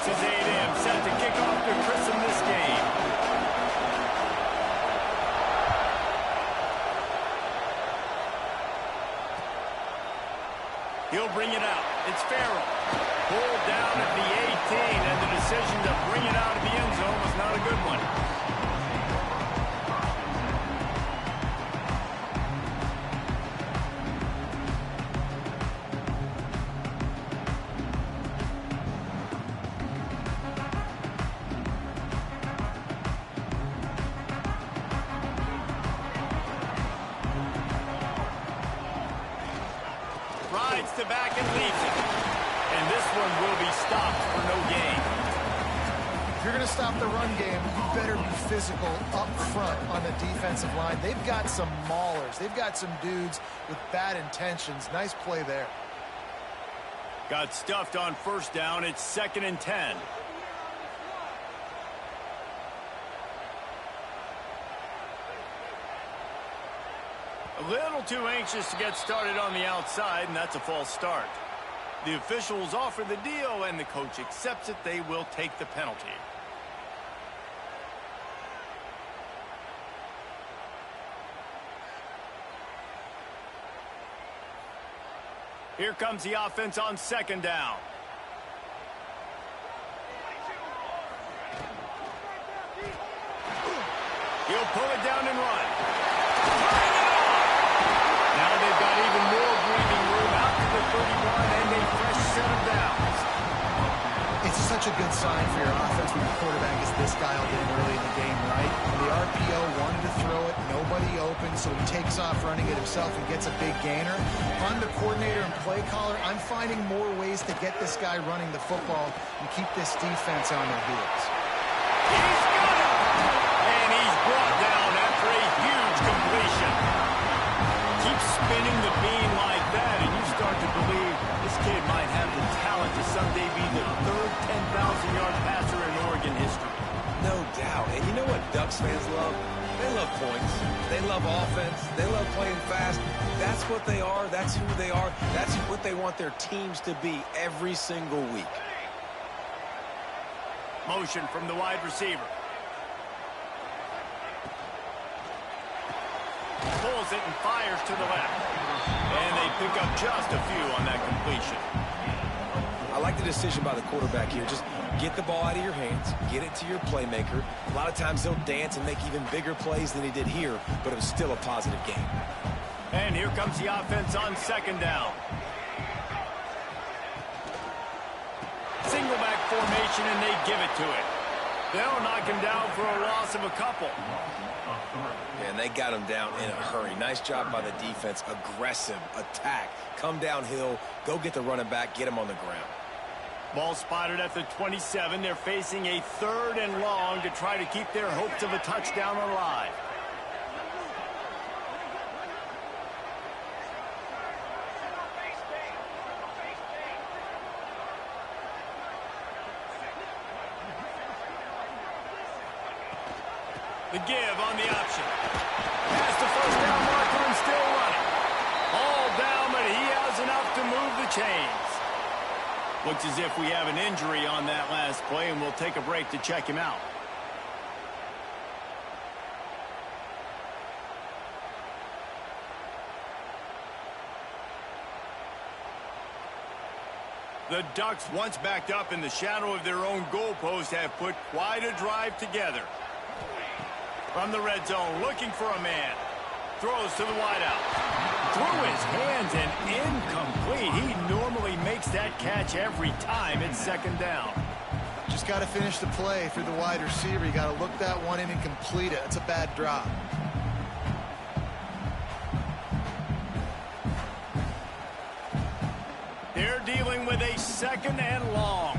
Texas&M set to kick off to christen this game. He'll bring it out. It's Farrell. Pulled down at the 18, and the decision to bring it out of the end zone was not a good one. Rides to back and leaves it. And this one will be stopped for no gain. If you're going to stop the run game, you better be physical up front on the defensive line. They've got some maulers. They've got some dudes with bad intentions. Nice play there. Got stuffed on first down. It's 2nd and 10. A little too anxious to get started on the outside, and that's a false start. The officials offer the deal, and the coach accepts it. They will take the penalty. Here comes the offense on 2nd down. He'll pull it down and run. Now they've got even more breathing room out to the 31 and a fresh set of downs. It's such a good sign for your offense when your quarterback is this dialed in early in the game, right? The RPO wanted to throw it, nobody open, so he takes off running it himself and gets a big gainer. If I'm the coordinator and play caller, I'm finding more ways to get this guy running the football and keep this defense on their heels. He's got it! And he's brought down after a huge completion. Keep spinning the beam like that, and you start to believe this kid might have the talent to someday be the 3rd 10,000-yard passer in Oregon history. No doubt. And you know what Ducks fans love? They love points. They love offense. They love playing fast. That's what they are. That's who they are. That's what they want their teams to be every single week. Motion from the wide receiver. Pulls it and fires to the left. And they pick up just a few on that completion. I like the decision by the quarterback here. Just get the ball out of your hands, get it to your playmaker. A lot of times he'll dance and make even bigger plays than he did here, but it was still a positive game. And here comes the offense on 2nd down. Single back formation, and they give it to it. They'll knock him down for a loss of a couple. And they got him down in a hurry. Nice job by the defense. Aggressive attack. Come downhill, go get the running back, get him on the ground. Ball spotted at the 27. They're facing a 3rd and long to try to keep their hopes of a touchdown alive. The give on the option. Past the first down marker and still running. All down, but he has enough to move the chains. Looks as if we have an injury on that last play, and we'll take a break to check him out. The Ducks, once backed up in the shadow of their own goalpost, have put quite a drive together. From the red zone, looking for a man. Throws to the wideout. Through his hands and incomplete. He normally makes that catch every time. It's 2nd down. Just got to finish the play through the wide receiver. You got to look that one in and complete it. It's a bad drop. They're dealing with a 2nd and long.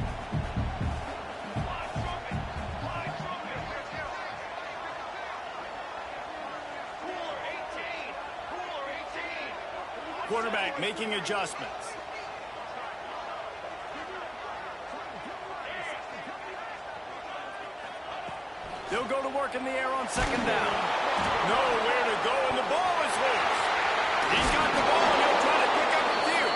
Quarterback making adjustments. They'll go to work in the air on 2nd down. Nowhere to go, and the ball is loose. He's got the ball, and he'll try to pick up a few.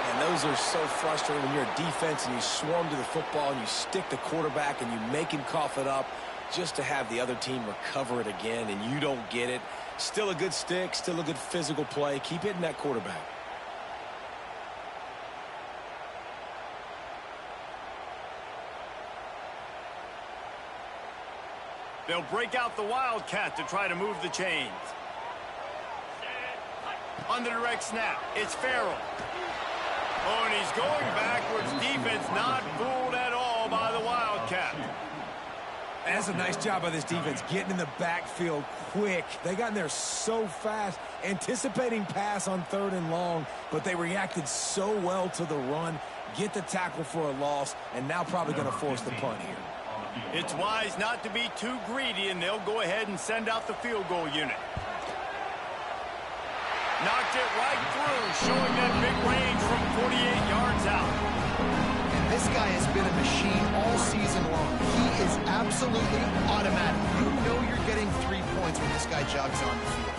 And those are so frustrating when you're a defense and you swarm to the football and you stick the quarterback and you make him cough it up just to have the other team recover it again and you don't get it. Still a good stick, still a good physical play. Keep hitting that quarterback. They'll break out the Wildcat to try to move the chains. On the direct snap, it's Farrell. Oh, and he's going backwards. Defense not fooled at all by the Wildcat. That's a nice job by this defense, getting in the backfield quick. They got in there so fast, anticipating pass on 3rd and long, but they reacted so well to the run, get the tackle for a loss, and now probably going to force the punt here. It's wise not to be too greedy, and they'll go ahead and send out the field goal unit. Knocked it right through, showing that big range from 48 yards out. And this guy has been a machine all season long. He is absolutely automatic. You know you're getting 3 points when this guy jogs on the field.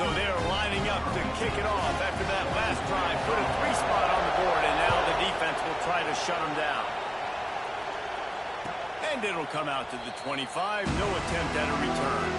So they're lining up to kick it off after that last drive. Put a 3-spot on the board, and now the defense will try to shut them down. And it'll come out to the 25. No attempt at a return.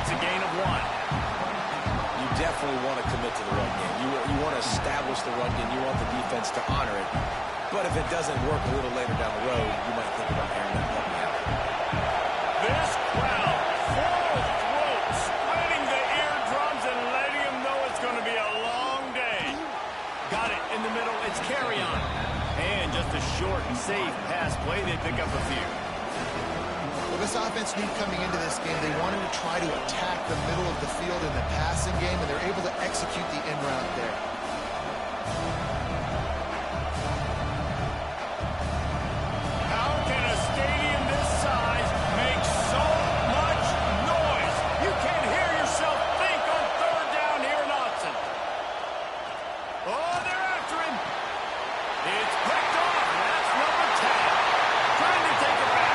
A gain of 1. You definitely want to commit to the run game. You want to establish the run game. You want the defense to honor it. But if it doesn't work a little later down the road, you might think about airing that puppy out. This crowd full of throats, spreading the eardrums and letting them know it's going to be a long day. Got it in the middle. It's carry on. And just a short and safe pass play. They pick up a few. Well, this offense knew coming into this game they wanted to try to attack the middle of the field in the passing game, and they're able to execute the end route there. How can a stadium this size make so much noise? You can't hear yourself think on 3rd down here in Austin. Oh, they're after him. It's picked off. That's number 10. Trying to take it back.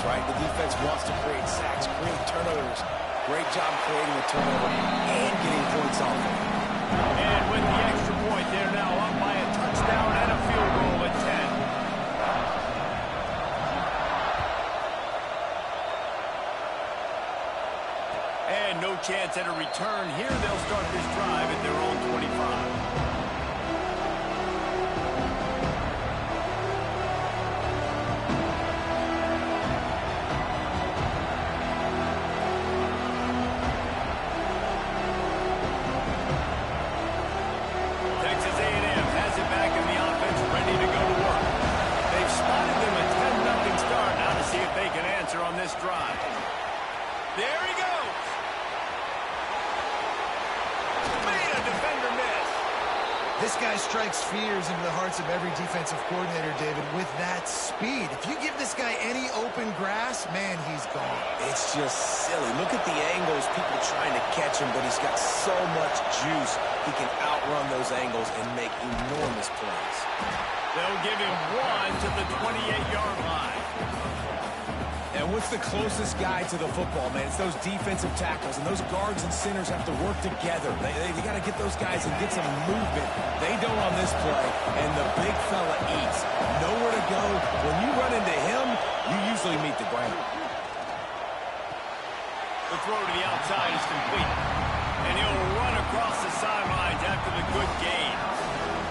Right? The defense wants to create sacks, create turnovers. Great job creating a turnover and getting points off it. And with the extra point, they're now up by a touchdown and a field goal at 10. And no chance at a return here. They'll start this drive at their own 25. On this drive. There he goes. Made a defender miss. This guy strikes fears into the hearts of every defensive coordinator, David, with that speed. If you give this guy any open grass, man, he's gone. It's just silly. Look at the angles, people trying to catch him, but he's got so much juice. He can outrun those angles and make enormous plays. They'll give him 1 to the 28-yard line. And what's the closest guy to the football, man? It's those defensive tackles, and those guards and centers have to work together. They got to get those guys and get some movement. They don't on this play, and the big fella eats. Nowhere to go. When you run into him, you usually meet the ground. The throw to the outside is complete. And he'll run across the sidelines after the good gain.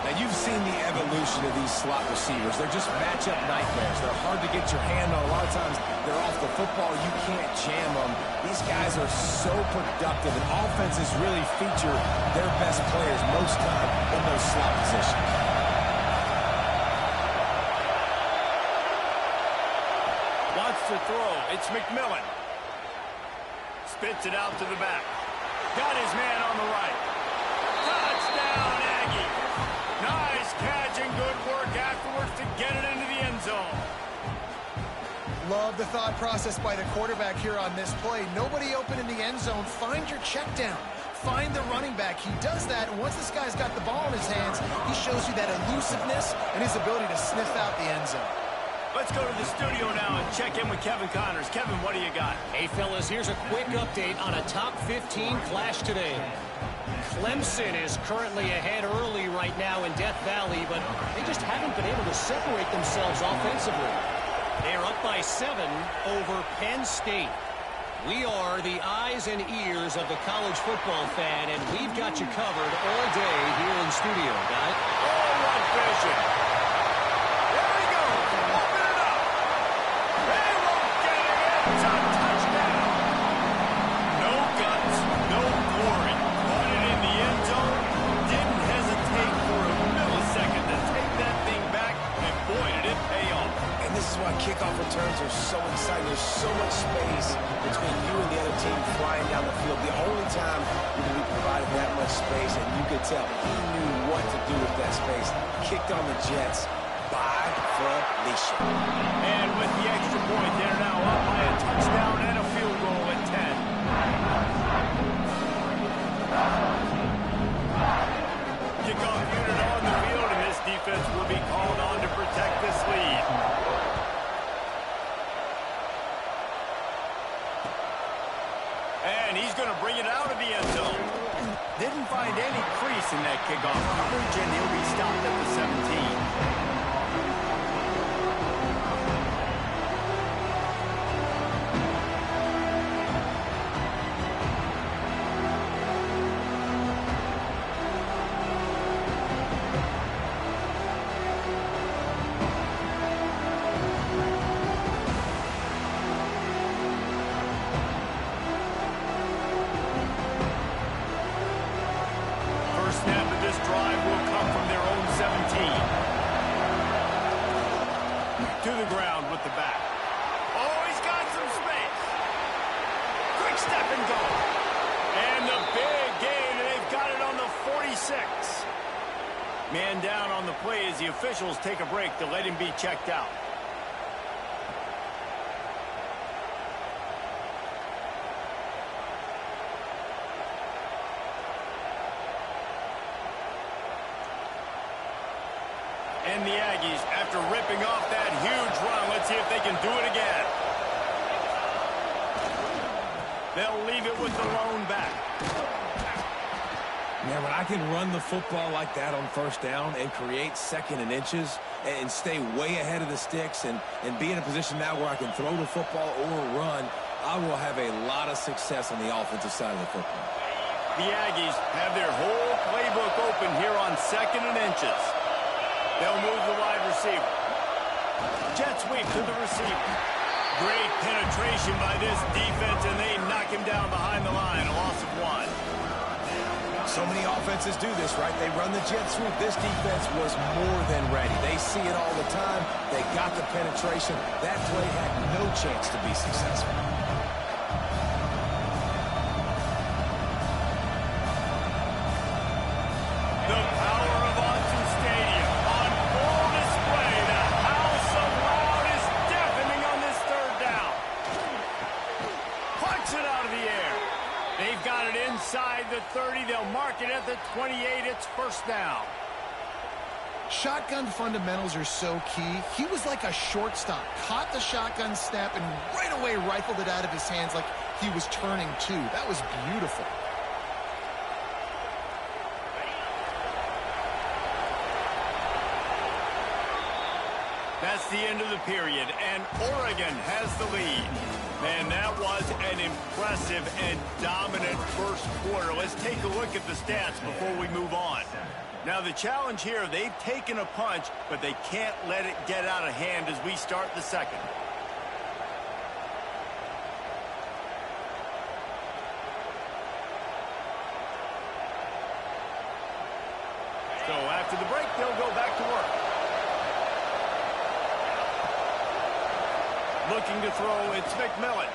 Now, you've seen the evolution combination of these slot receivers. They're just matchup nightmares. They're hard to get your hand on. A lot of times they're off the football. You can't jam them. These guys are so productive, and offenses really feature their best players most time in those slot positions. Wants to throw. It's McMillan. Spits it out to the back. Got his man on the right. Touchdown, Aggie. Nice catch and good work afterwards to get it into the end zone. Love the thought process by the quarterback here on this play. Nobody open in the end zone. Find your check down. Find the running back. He does that, and once this guy's got the ball in his hands, he shows you that elusiveness and his ability to sniff out the end zone. Let's go to the studio now and check in with Kevin Connors. Kevin, what do you got? Hey, fellas, here's a quick update on a top 15 clash today. Clemson is currently ahead early right now in Death Valley, but they just haven't been able to separate themselves offensively. They're up by 7 over Penn State. We are the eyes and ears of the college football fan, and we've got you covered all day here in studio, guys. Oh, what vision. There he goes. Open it up. They won't get it in. It's a touchdown. No guts, no glory. Caught it in the end zone. Didn't hesitate for a millisecond to take that thing back, and boy, did it pay off. And this is why kickoff returns are so exciting. There's so much space between you and the other team flying down the field. The only time you're going to be provided that much space, and you could tell he knew what to do with that space. Kicked on the Jets by Felicia. And with the extra point, they're now up by a touchdown and a field goal at 10. Kickoff unit on the field, and this defense will be called on to protect this lead. And he's going to bring it out of the end zone. Didn't find any crease in that kickoff coverage, and he'll be stopped at the 17. To the ground with the back. Oh, he's got some space. Quick step and go. And the big gain, and they've got it on the 46. Man down on the play as the officials take a break to let him be checked out. And the Aggies, after ripping off that huge run, let's see if they can do it again. They'll leave it with the lone back. Man, when I can run the football like that on first down and create second and inches and stay way ahead of the sticks and be in a position now where I can throw the football or run, I will have a lot of success on the offensive side of the football. The Aggies have their whole playbook open here on second and inches. They'll move the wide receiver. Jet sweep to the receiver. Great penetration by this defense, and they knock him down behind the line. A loss of 1. So many offenses do this, right? They run the jet sweep. This defense was more than ready. They see it all the time. They got the penetration. That play had no chance to be successful. Inside the 30, they'll mark it at the 28. It's first down. Shotgun fundamentals are so key. He was like a shortstop, caught the shotgun snap, and right away rifled it out of his hands like he was turning two. That was beautiful. That's the end of the period, and Oregon has the lead. Man, that was an impressive and dominant first quarter. Let's take a look at the stats before we move on. Now, the challenge here, they've taken a punch, but they can't let it get out of hand as we start the second. So after the break, they'll go back to work. Looking to throw, it's McMillan.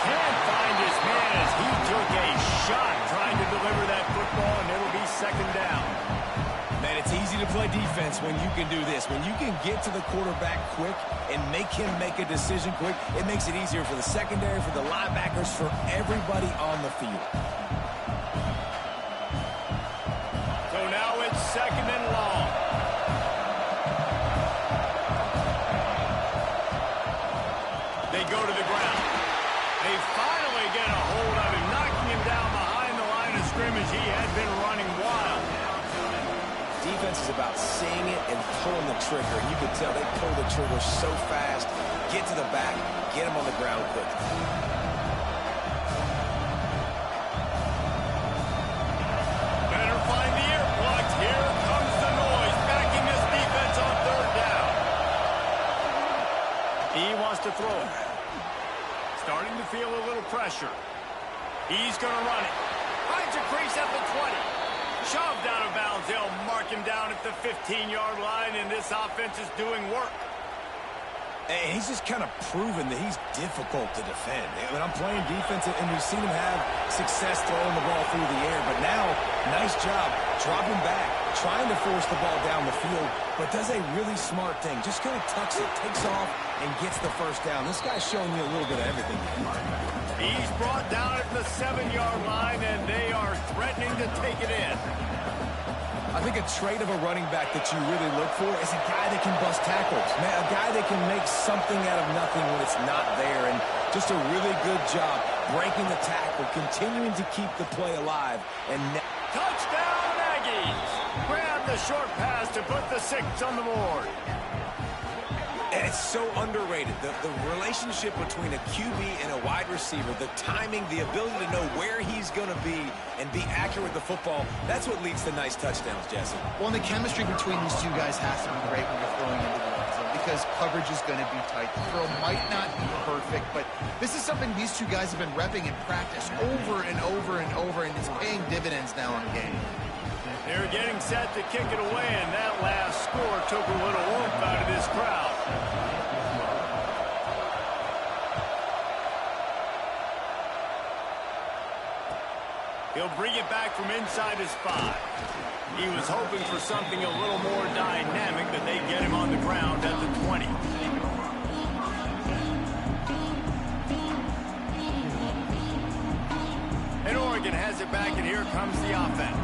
Can't find his man as he took a shot trying to deliver that football, and it'll be second down. Man, it's easy to play defense when you can do this. When you can get to the quarterback quick and make him make a decision quick, it makes it easier for the secondary, for the linebackers, for everybody on the field. So now it's second and long. They go to the ground. They finally get a hold of him, knocking him down behind the line of scrimmage. He had been running wild. Defense is about seeing it and pulling the trigger. You can tell they pull the trigger so fast. Get to the back, get him on the ground quick. Better find the earplugs. Here comes the noise, backing this defense on third down. He wants to throw it. Starting to feel a little pressure. He's going to run it. Finds a crease at the 20. Shoved out of bounds. They'll mark him down at the 15-yard line, and this offense is doing work. And he's just kind of proven that he's difficult to defend. When I'm playing defense, and we've seen him have success throwing the ball through the air, but now, nice job dropping back, trying to force the ball down the field, but does a really smart thing. Just kind of tucks it, takes off, and gets the first down. This guy's showing you a little bit of everything. He's brought down at the 7-yard line, and they are threatening to take it in. I think a trait of a running back that you really look for is a guy that can bust tackles. Man, a guy that can make something out of nothing when it's not there. And just a really good job breaking the tackle, continuing to keep the play alive. And touchdown, Aggies! Grab the short pass to put the 6 on the board. And it's so underrated. The relationship between a QB and a wide receiver, the timing, the ability to know where he's going to be and be accurate with the football, that's what leads to nice touchdowns, Jesse. Well, and the chemistry between these two guys has to be great when you're throwing into the red zone because coverage is going to be tight. The throw might not be perfect, but this is something these two guys have been repping in practice over and over and over, and it's paying dividends now in game. They're getting set to kick it away, and that last score took a little oomph out of this crowd. He'll bring it back from inside his 5. He was hoping for something a little more dynamic, but they get him on the ground at the 20. And Oregon has it back, and here comes the offense.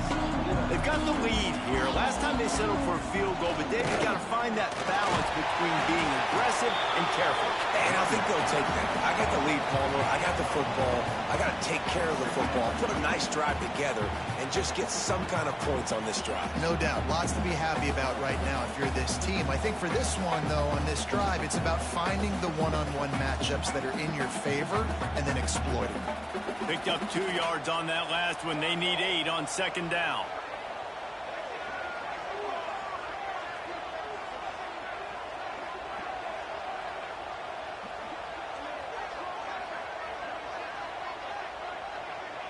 They've got the lead here. Last time they settled for a field goal, but they've got to find that balance between being aggressive and careful. And I think they'll take that. I got the lead, Palmer. I got the football. I got to take care of the football, put a nice drive together, and just get some kind of points on this drive. No doubt. Lots to be happy about right now if you're this team. I think for this one, though, on this drive, it's about finding the one-on-one matchups that are in your favor and then exploiting them. Picked up 2 yards on that last one. They need 8 on second down.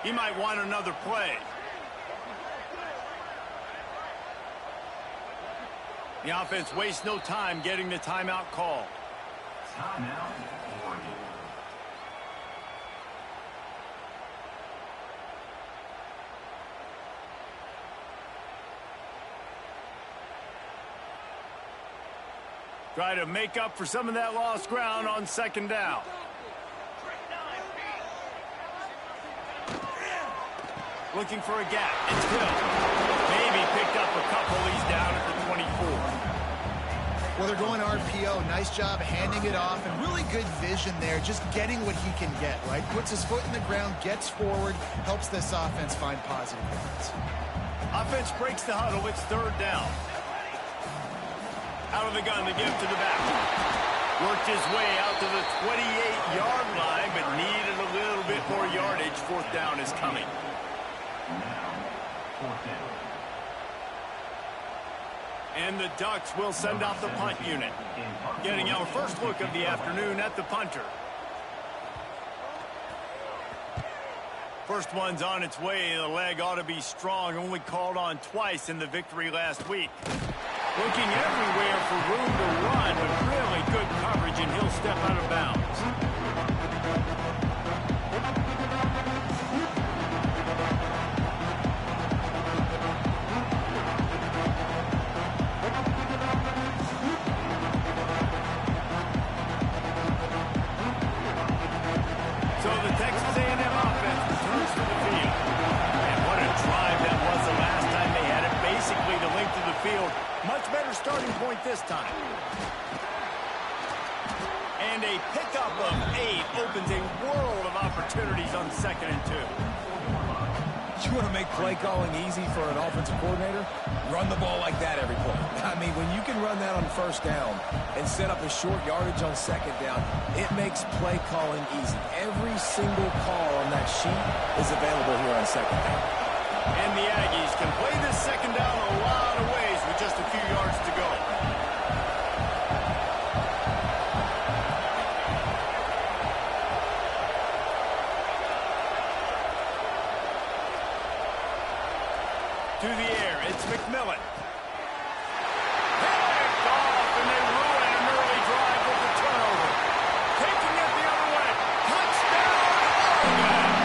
He might want another play. The offense wastes no time getting the timeout call. Timeout, Oregon. Try to make up for some of that lost ground on second down. Looking for a gap. It's Hill. Maybe picked up a couple. He's down at the 24. Well, they're going RPO. Nice job handing it off, and really good vision there, just getting what he can get, right? Puts his foot in the ground, gets forward, helps this offense find positive points. Offense breaks the huddle. It's third down. Out of the gun, the give to the back. Worked his way out to the 28-yard line, but needed a little bit more yardage. Fourth down is coming. Now, fourth down. And the Ducks will send out the punt unit. Getting our first look of the afternoon at the punter. First one's on its way. The leg ought to be strong. Only called on twice in the victory last week. Looking everywhere for room to run, but really good coverage, and he'll step out of bounds. So the Texas A&M offense returns to the field. And what a drive that was the last time they had it. Basically the length of the field. Much better starting point this time. And a pickup of 8 opens a world of opportunities on 2nd and 2. You want to make play calling easy for an offensive coordinator? Run the ball like that every play. I mean, when you can run that on first down and set up a short yardage on second down, it makes play calling easy. Every single call on that sheet is available here on second down. And the Aggies can play this second down a lot of ways with just a few yards to go. To the air, it's McMillan. Picked off, and they ruin an early drive with the turnover. Taking it the other way. Touchdown, Oregon!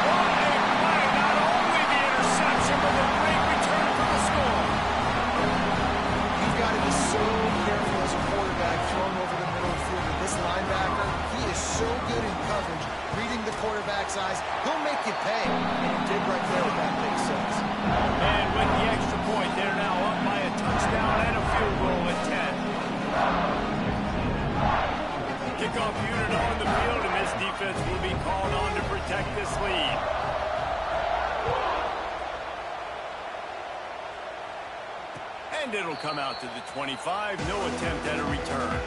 What a play! Not only the interception, but the great return for the score. You've got to be so careful as a quarterback throwing over the middle of the field with this linebacker. He is so good in coverage, reading the quarterback's eyes. He'll make you pay. And he did right there with that big 6. And with the extra point, they're now up by a touchdown and a field goal at 10. Kickoff unit on the field, and this defense will be called on to protect this lead. And it'll come out to the 25. No attempt at a return.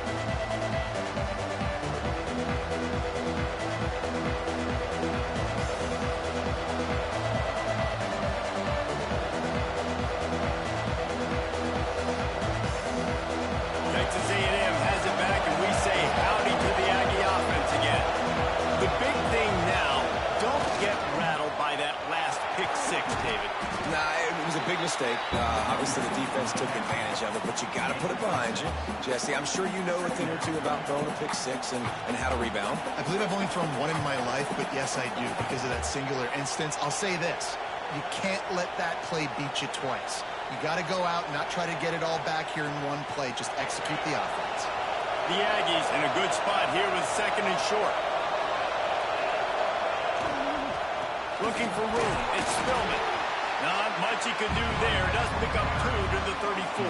Texas A&M has it back, and we say howdy to the Aggie offense again. The big thing now, don't get rattled by that last pick 6, David. Nah, it was a big mistake. Obviously, the defense took advantage of it, but you got to put it behind you. Jesse, I'm sure you know a thing or two about throwing a pick 6 and how to rebound. I believe I've only thrown one in my life, but yes, I do because of that singular instance. I'll say this. You can't let that play beat you twice. You got to go out and not try to get it all back here in one play. Just execute the offense. The Aggies in a good spot here with 2nd and short. Looking for room. It's Spillman. Not much he could do there. Does pick up 2 to the 34.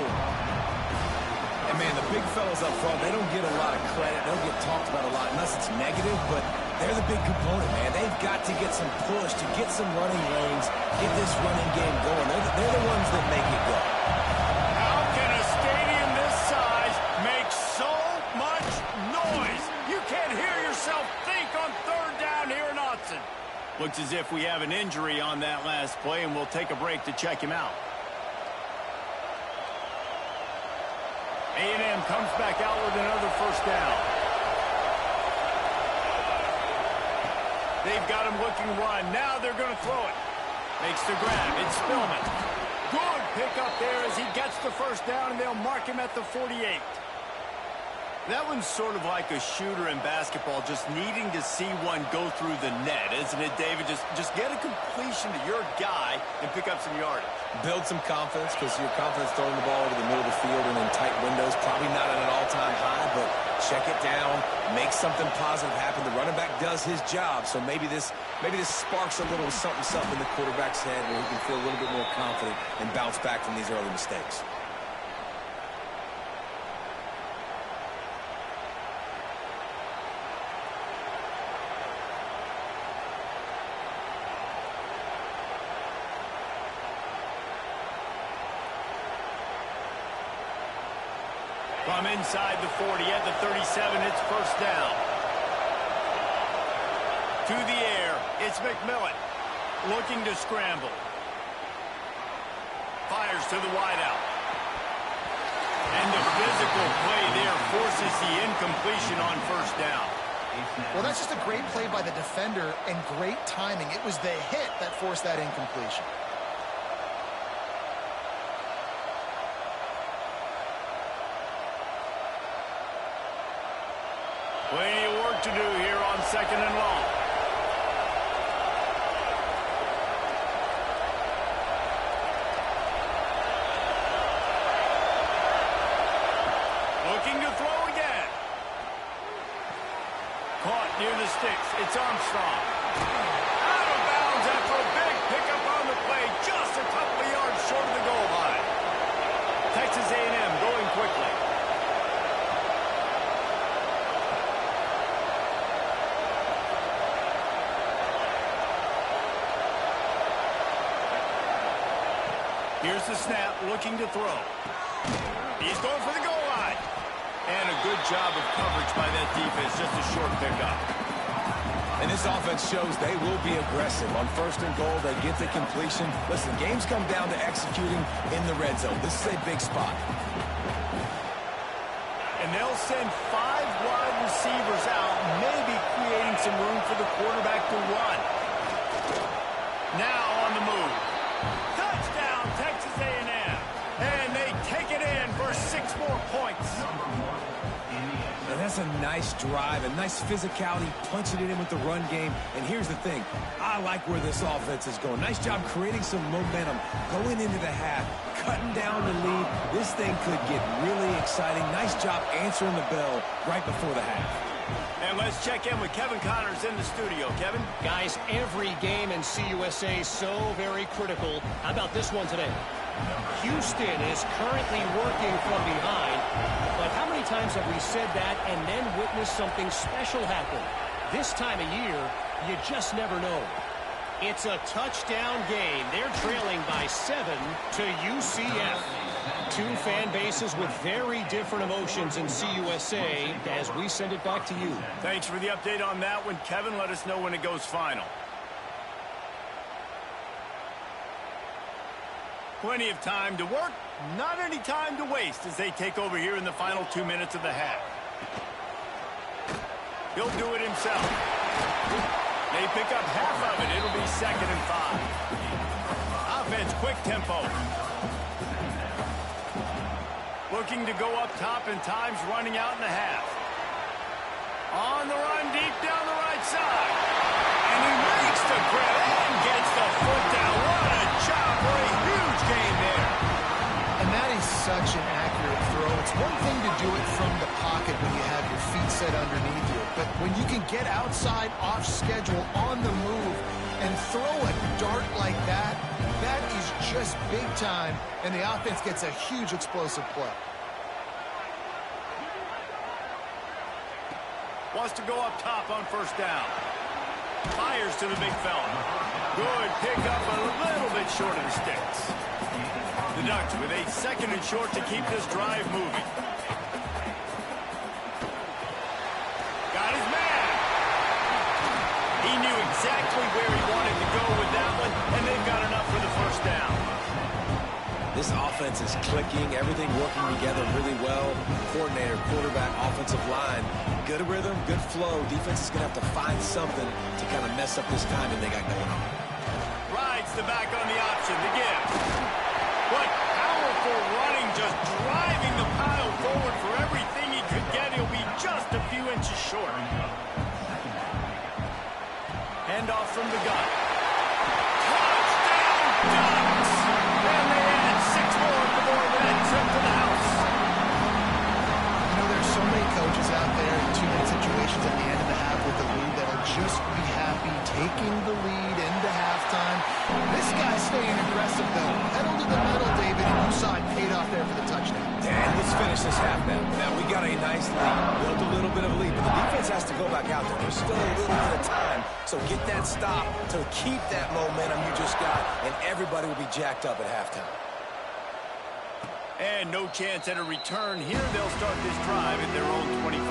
And, man, the big fellas up front, they don't get a lot of credit. They don't get talked about a lot unless it's negative, but they're the big component, man. They've got to get some push, to get some running lanes, get this running game going. They're the ones that make it go. How can a stadium this size make so much noise? You can't hear yourself think on 3rd down here in Autzen. Looks as if we have an injury on that last play, and we'll take a break to check him out. A&M comes back out with another first down. They've got him looking run. Now they're going to throw it. Makes the grab. It's Spillman. Good pick up there as he gets the first down, and they'll mark him at the 48. That one's sort of like a shooter in basketball, just needing to see one go through the net, isn't it, David? Just get a completion to your guy and pick up some yardage. Build some confidence, because your confidence throwing the ball over the middle of the field and in tight windows, probably not at an all-time high, but check it down, make something positive happen. The running back does his job, so maybe this sparks a little something in the quarterback's head where he can feel a little bit more confident and bounce back from these early mistakes. From inside the 40 at the 37, it's first down. To the air, it's McMillan. Looking to scramble. Fires to the wideout. And the physical play there forces the incompletion on first down. Well, that's just a great play by the defender and great timing. It was the hit that forced that incompletion. Plenty of work to do here on second and long. Looking to throw again. Caught near the sticks. It's Armstrong. Out of bounds after a big pickup on the play. Just a couple of yards short of the goal line. Texas A&M going quickly. Here's the snap, looking to throw. He's going for the goal line. And a good job of coverage by that defense, just a short pickup. And this offense shows they will be aggressive. On first and goal, they get the completion. Listen, games come down to executing in the red zone. This is a big spot. And they'll send 5 wide receivers out, maybe creating some room for the quarterback to run. Now on the move. Touchdown, Texas A&M. And they take it in for 6 more points. And that's a nice drive, a nice physicality, punching it in with the run game. And here's the thing. I like where this offense is going. Nice job creating some momentum, going into the half, cutting down the lead. This thing could get really exciting. Nice job answering the bell right before the half. And let's check in with Kevin Connors in the studio. Kevin? Guys, every game in CUSA is so very critical. How about this one today? Houston is currently working from behind, but how many times have we said that and then witnessed something special happen? This time of year, you just never know. It's a touchdown game. They're trailing by 7 to UCF. 2 fan bases with very different emotions in CUSA as we send it back to you. Thanks for the update on that one, Kevin. Let us know when it goes final. Plenty of time to work, not any time to waste as they take over here in the final 2 minutes of the half. He'll do it himself. They pick up half of it. It'll be 2nd and 5. Offense, quick tempo. Looking to go up top, and time's running out in the half. On the run, deep down the right side. And he makes the grab and gets the foot down. What a job for a huge gain there. And that is such an accurate throw. It's one thing to do it from the pocket when you have your feet set underneath you. But when you can get outside, off schedule, on the move, and throw a dart like that, that is just big time. And the offense gets a huge explosive play. Wants to go up top on first down. Fires to the big fella. Good pickup, a little bit short of the sticks. The Ducks with a 2nd and short to keep this drive moving. Got his man. He knew exactly where he wanted to go with that one, and they've got enough for the first down. This offense is clicking, everything working together really well. Coordinator, quarterback, offensive line, good rhythm, good flow. Defense is going to have to find something to kind of mess up this timing they got going on. Rides the back on the option to give. What powerful running, just driving the pile forward for everything he could get. He'll be just a few inches short. Handoff from the gun. Touchdown, Ducks! And they add 6 more at the board with that trip to the house. You know, there's so many coaches out there in 2-minute situations at the end of the half with the lead that'll just be happy taking the lead into halftime. This guy's staying aggressive, though. Pedal to the metal, David, and you saw it paid off there for the touchdown. And let's finish this half now. Now, we got a nice lead. Built a little bit of a lead, but the defense has to go back out there. There's still a little bit of time. So get that stop to keep that momentum you just got, and everybody will be jacked up at halftime. And no chance at a return here. They'll start this drive at their own 25.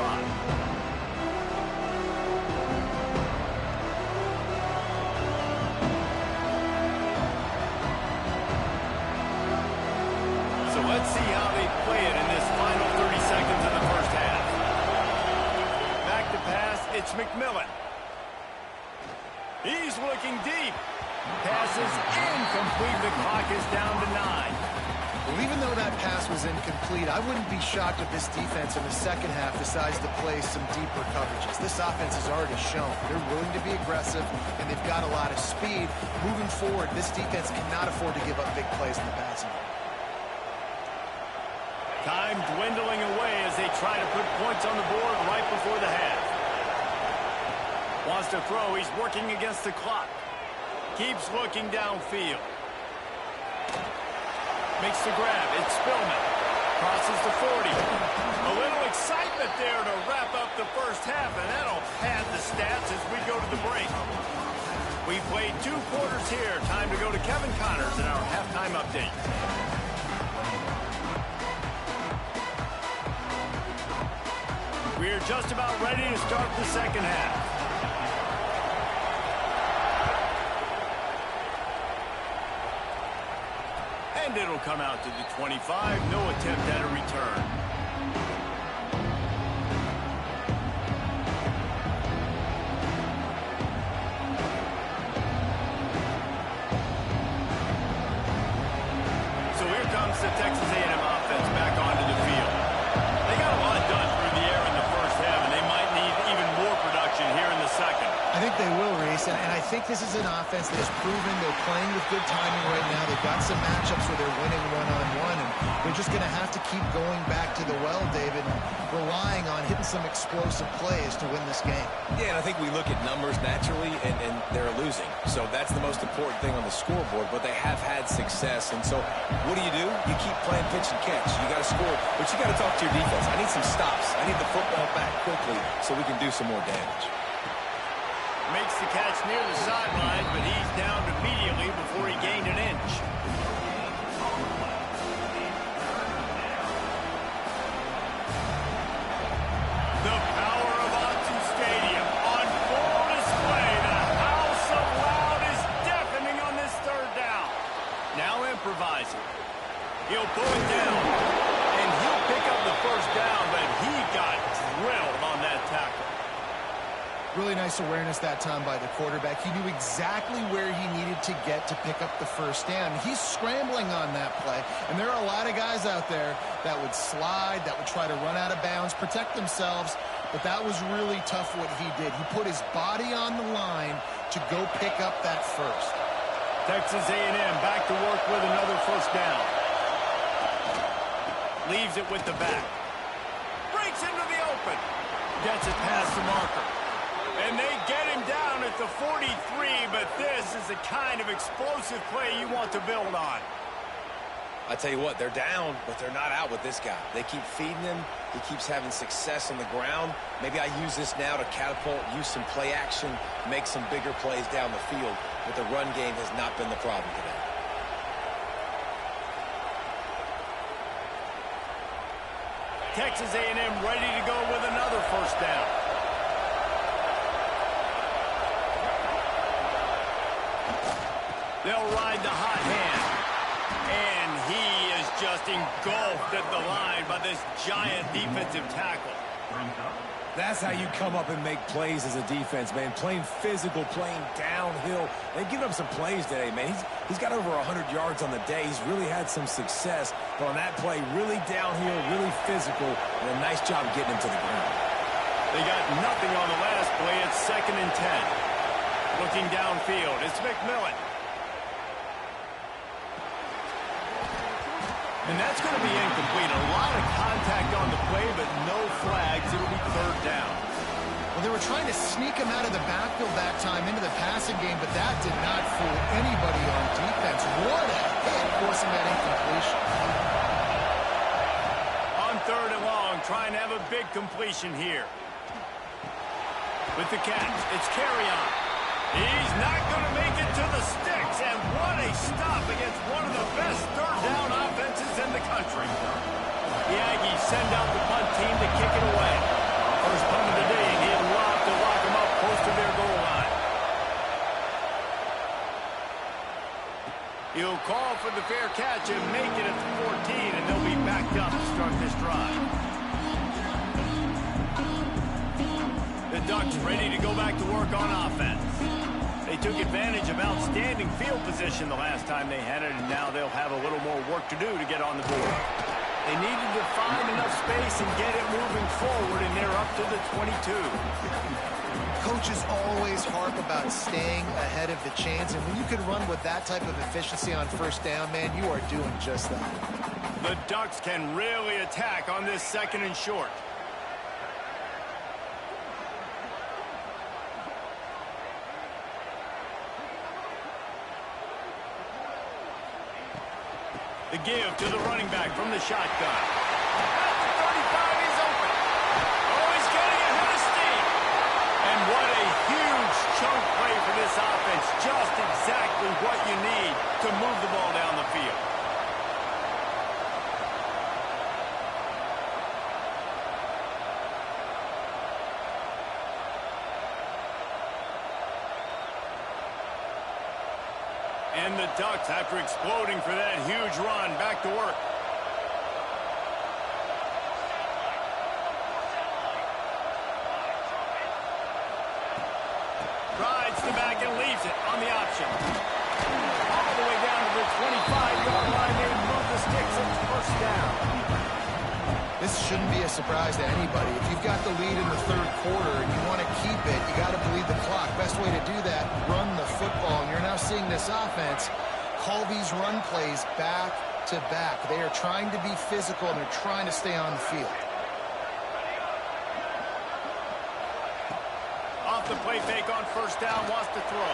So let's see how they play it in this final 30 seconds of the first half. Back to pass, it's McMillan. He's looking deep. Passes incomplete. The clock is down to 9. Well, even though that pass was incomplete, I wouldn't be shocked if this defense in the second half decides to play some deeper coverages. This offense has already shown they're willing to be aggressive, and they've got a lot of speed. Moving forward, this defense cannot afford to give up big plays in the passing game. Time dwindling away as they try to put points on the board right before the half. Wants to throw. He's working against the clock. Keeps looking downfield. Makes the grab. It's Spillman. Crosses the 40. A little excitement there to wrap up the first half, and that'll pad the stats as we go to the break. We played 2 quarters here. Time to go to Kevin Connors in our halftime update. We're just about ready to start the second half. And it'll come out to the 25. No attempt at a return. So here comes the Texas A&M offense back onto the field. They got a lot done through the air in the first half, and they might need even more production here in the second. I think they will, Reese, and I think this is an offense that has proven they're playing with good timing right now. They've got some matchups where they're winning one-on-one, and they're just going to have to keep going back to the well, David, and relying on hitting some explosive plays to win this game. Yeah, and I think we look at numbers naturally, and they're losing. So that's the most important thing on the scoreboard, but they have had success. And so what do? You keep playing pitch and catch. You got to score, but you got to talk to your defense. I need some stops. I need the football back quickly so we can do some more damage. Makes the catch near the sideline, but he's down immediately before he gained an inch. The power of Autzen Stadium on full display. The house of loud is deafening on this third down. Now improvising. He'll pull it down, and he'll pick up the first down, but he got drilled on that tackle. Really nice awareness that time by the quarterback. He knew exactly where he needed to get to pick up the first down. He's scrambling on that play, and there are a lot of guys out there that would slide, that would try to run out of bounds, protect themselves, but that was really tough what he did. He put his body on the line to go pick up that first. Texas A&M back to work with another first down. Leaves it with the back. Breaks into the open. Gets it past the marker. And they get him down at the 43, but this is the kind of explosive play you want to build on. I tell you what, they're down, but they're not out with this guy. They keep feeding him. He keeps having success on the ground. Maybe I use this now to catapult, use some play action, make some bigger plays down the field, but the run game has not been the problem today. Texas A&M ready to go with another first down. They'll ride the hot hand. And he is just engulfed at the line by this giant defensive tackle. That's how you come up and make plays as a defense, man. Playing physical, playing downhill. They've given up some plays today, man. He's got over 100 yards on the day. He's really had some success. But on that play, really downhill, really physical, and a nice job getting him to the ground. They got nothing on the last play. It's 2nd and 10. Looking downfield, it's McMillan. And that's going to be incomplete. A lot of contact on the play, but no flags. It'll be 3rd down. Well, they were trying to sneak him out of the backfield that time into the passing game, but that did not fool anybody on defense. What a hit, forcing that incompletion. On 3rd and long, trying to have a big completion here. With the catch, it's Carry-On. He's not going to make it to the sticks, and what a stop against one of the best 3rd down offenses in the country. send out the punt team to kick it away. First punt of the day, and he'd love to lock them up close to their goal line. He'll call for the fair catch and make it at the 14, and they'll be backed up to start this drive. The Ducks ready to go back to work on offense. They took advantage of outstanding field position the last time they had it, and now they'll have a little more work to do to get on the board. They needed to find enough space and get it moving forward, and they're up to the 22. Coaches always harp about staying ahead of the chains, and when you can run with that type of efficiency on first down, man, you are doing just that. The Ducks can really attack on this 2nd and short. The give to the running back from the shotgun. At the 35, he's open. Oh, he's getting ahead of steam. And what a huge chunk play for this offense. Just exactly what you need to move the ball down the field. And the Ducks, after exploding for that huge run, back to work. Rides the back and leaves it on the option. All the way down to the 25-yard line. They move the sticks. It's first down. This shouldn't be a surprise to anybody. If you've got the lead in the 3rd quarter and you want to keep it, you got to bleed the clock. Best way to do that, run the football. And you're now seeing this offense call these run plays back to back. They are trying to be physical, and they're trying to stay on the field. Off the play fake on first down, wants to throw.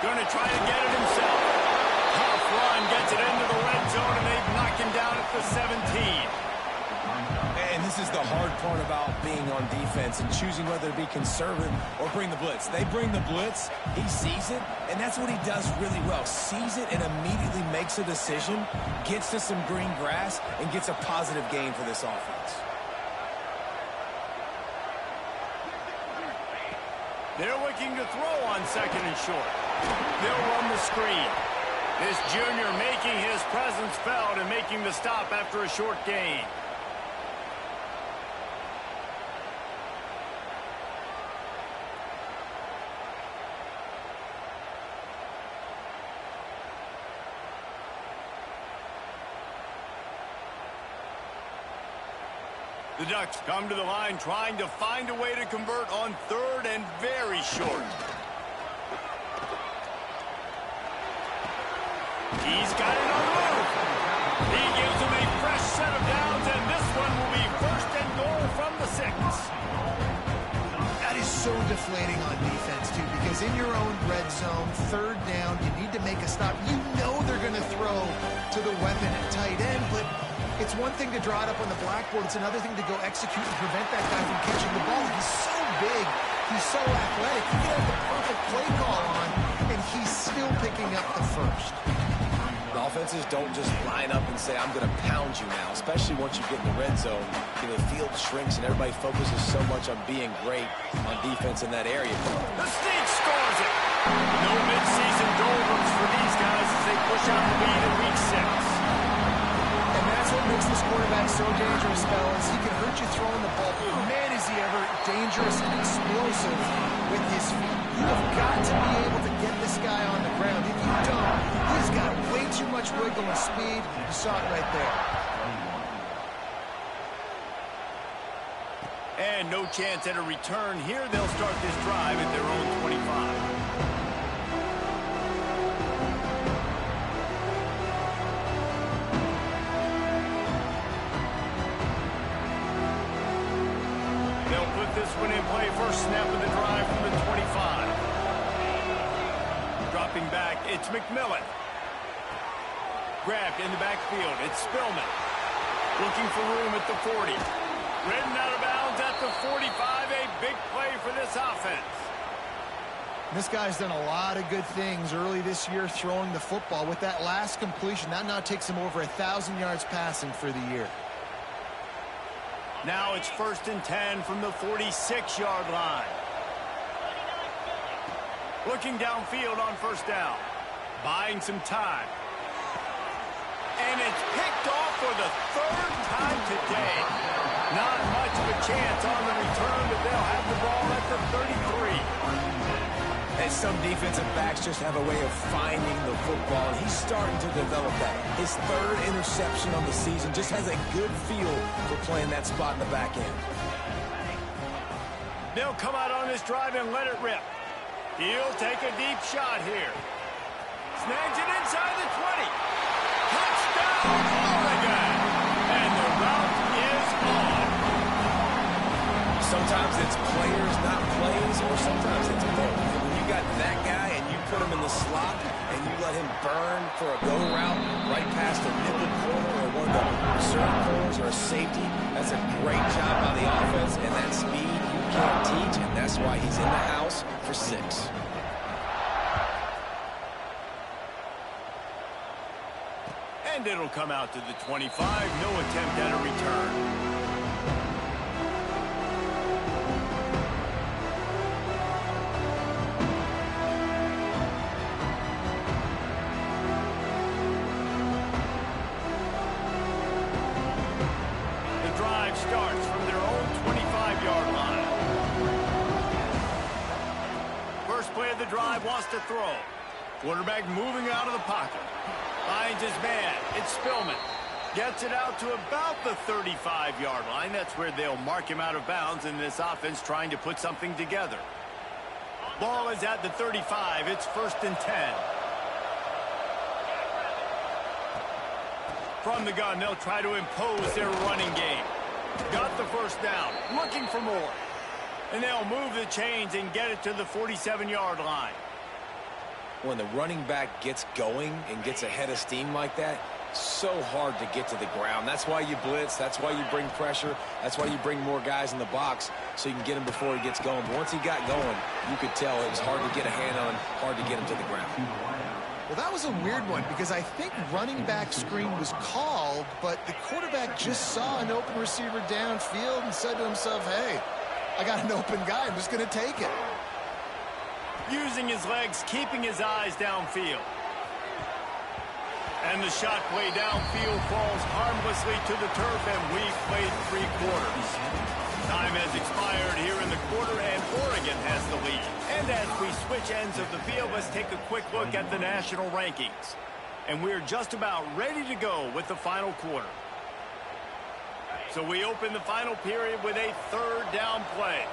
Going to try to get it himself. Tough run, gets it into the red zone, and they've knocked him down at the 17. And this is the hard part about being on defense and choosing whether to be conservative or bring the blitz. They bring the blitz, he sees it, and that's what he does really well. Sees it and immediately makes a decision, gets to some green grass, and gets a positive gain for this offense. They're looking to throw on 2nd and short. They'll run the screen. This junior making his presence felt and making the stop after a short gain. The Ducks come to the line trying to find a way to convert on 3rd and very short. He's got it on the move. He gives him a fresh set of downs, and this one will be 1st and goal from the 6. That is so deflating on defense, too, because in your own red zone, 3rd down, you need to make a stop. You know they're going to throw to the weapon at tight end, but it's one thing to draw it up on the blackboard. It's another thing to go execute and prevent that guy from catching the ball. He's so big. He's so athletic. He can have the perfect play call on, and he's still picking up the 1st. The offenses don't just line up and say, I'm going to pound you now, especially once you get in the red zone. You know, the field shrinks and everybody focuses so much on being great on defense in that area. The Sneak scores it. No midseason doldrums for these guys as they push out the lead in week 6. And that's what makes this quarterback so dangerous, fellas. He can hurt you throwing the ball. Man, is he ever dangerous and explosive with his feet. You have got to be able to get this guy on the ground. If you don't, he's got way too much wiggle and speed. You saw it right there. And no chance at a return here. They'll start this drive at their own 25. This one in play, first snap of the drive from the 25. Dropping back, it's McMillan. Grabbed in the backfield, it's Spillman. Looking for room at the 40. Ridden out of bounds at the 45, a big play for this offense. This guy's done a lot of good things early this year throwing the football. With that last completion, that now takes him over 1,000 yards passing for the year. Now it's 1st and 10 from the 46-yard line. Looking downfield on 1st down. Buying some time. And it's picked off for the 3rd time today. Not much of a chance on the return, but they'll have the ball at the 33. And some defensive backs just have a way of finding the football, and he's starting to develop that. His 3rd interception on the season, just has a good feel for playing that spot in the back end. They'll come out on this drive and let it rip. He'll take a deep shot here. Snags it inside the 20. Touchdown, Oregon! And the route is on. Sometimes it's players, not plays, or sometimes it's both. When you got that guy and you put him in the slot and you let him burn for a go route right past a nickel corner or one of the reserve corners or a safety, that's a great job by the offense, and that speed you can't teach, and that's why he's in the house for 6. And it'll come out to the 25. No attempt at a return. Starts from their own 25-yard line. First play of the drive, wants to throw. Quarterback moving out of the pocket. Finds his man. It's Spillman. Gets it out to about the 35-yard line. That's where they'll mark him out of bounds in this offense trying to put something together. Ball is at the 35. It's 1st and 10. From the gun, they'll try to impose their running game. Got the 1st down, looking for more. And they'll move the chains and get it to the 47-yard line. When the running back gets going and gets ahead of steam like that, so hard to get to the ground. That's why you blitz. That's why you bring pressure. That's why you bring more guys in the box so you can get him before he gets going. But once he got going, you could tell it was hard to get a hand on him, hard to get him to the ground. Well, that was a weird one because I think running back screen was called, but the quarterback just saw an open receiver downfield and said to himself, hey, I got an open guy. I'm just going to take it. Using his legs, keeping his eyes downfield. And the shot play downfield falls harmlessly to the turf, and we've played 3 quarters. Time has expired here in the quarter, and Oregon has the lead. And as we switch ends of the field, let's take a quick look at the national rankings. And we're just about ready to go with the final quarter. So we open the final period with a 3rd down play.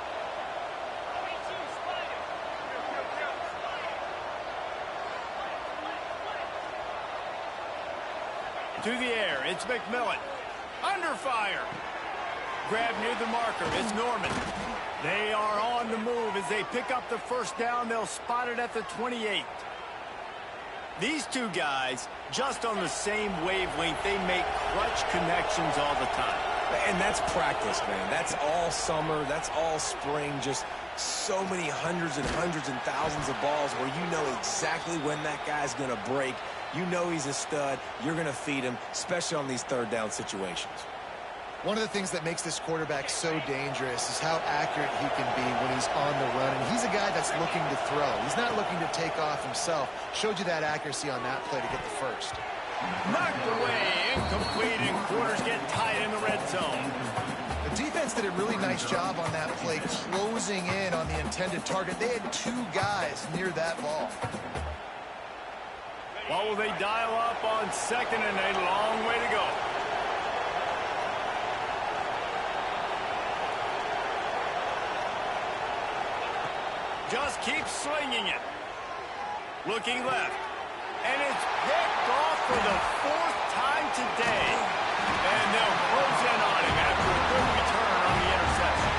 To the air, it's McMillan. Under fire. Grab near the marker, it's Norman. They are on the move as they pick up the 1st down. They'll spot it at the 28. These two guys, just on the same wavelength, they make clutch connections all the time. And that's practice, man. That's all summer. That's all spring. Just so many hundreds and thousands of balls where you know exactly when that guy's going to break. You know he's a stud. You're going to feed him, especially on these 3rd down situations. One of the things that makes this quarterback so dangerous is how accurate he can be when he's on the run. And he's a guy that's looking to throw. He's not looking to take off himself. Showed you that accuracy on that play to get the 1st. Knocked away, incomplete, and quarters get tight in the red zone. The defense did a really nice job on that play, closing in on the intended target. They had 2 guys near that ball. What will they dial up on 2nd and a long way to go? Just keep slinging it. Looking left. And it's picked off for the 4th time today. And they'll close in on him after a good return on the interception.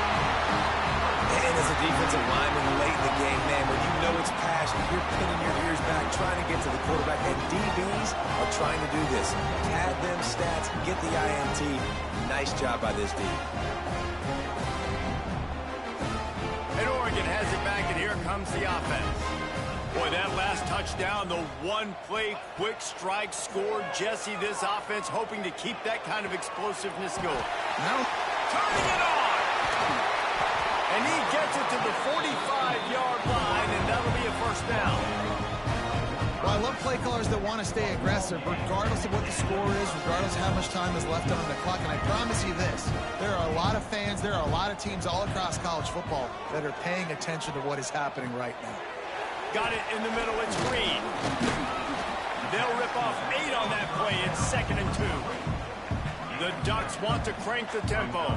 And as a defensive lineman late in the game, man, when you know it's passion, you're pinning your ears back, trying to get to the quarterback. And DBs are trying to do this. Pad them stats, get the INT. Nice job by this D. And Oregon has it back, and here comes the offense. Boy, that last touchdown, the one-play quick strike scored. Jesse, this offense hoping to keep that kind of explosiveness going. No, turning it on. And he gets it to the 45-yard line, and that'll be a first down. Well, I love play callers that want to stay aggressive, regardless of what the score is, regardless of how much time is left on the clock. And I promise you this, there are a lot of fans, there are a lot of teams all across college football that are paying attention to what is happening right now. Got it in the middle. It's Green. They'll rip off 8 on that play. It's 2nd and 2. The Ducks want to crank the tempo.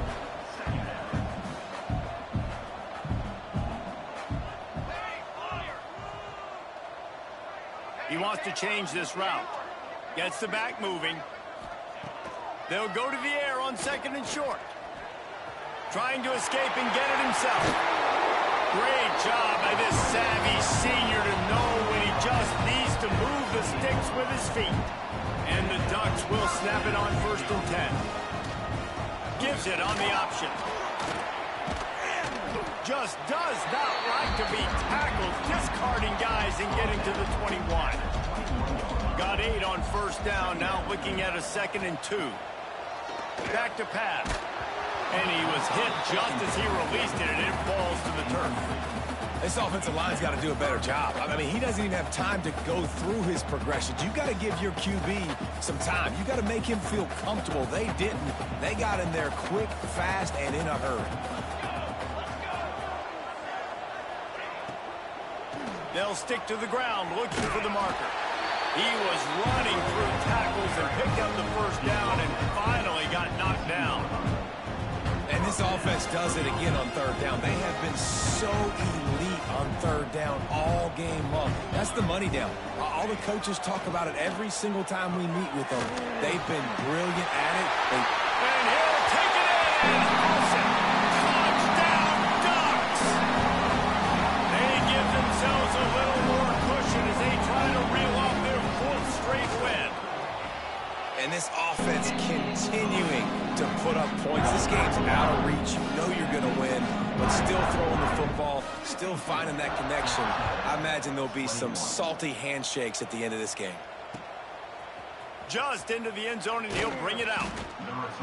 He wants to change this route. Gets the back moving. They'll go to the air on 2nd and short. Trying to escape and get it himself. Great job by this savvy senior to know when he just needs to move the sticks with his feet. And the Ducks will snap it on 1st and 10. Gives it on the option. Just does not like to be tackled, discarding guys and getting to the 21. Got 8 on 1st down, now looking at a 2nd and 2. Back to pass. And he was hit just as he released it, and it falls to the turf. This offensive line's got to do a better job. I mean, he doesn't even have time to go through his progressions. You got to give your QB some time. You got to make him feel comfortable. They didn't. They got in there quick, fast, and in a hurry. They'll stick to the ground looking for the marker. He was running through tackles and picked up the 1st down and finally got knocked down. And this offense does it again on 3rd down. They have been so elite on 3rd down all game long. That's the money down. All the coaches talk about it every single time we meet with them. They've been brilliant at it. And he'll take it in and hauls it. Touchdown, Ducks! They give themselves a little more cushion as they try to reel off their 4th straight win. And this offense continuing to put up points. This game's out of reach. You know you're going to win, but still throwing the football, still finding that connection. I imagine there'll be some salty handshakes at the end of this game. Just into the end zone, and he'll bring it out.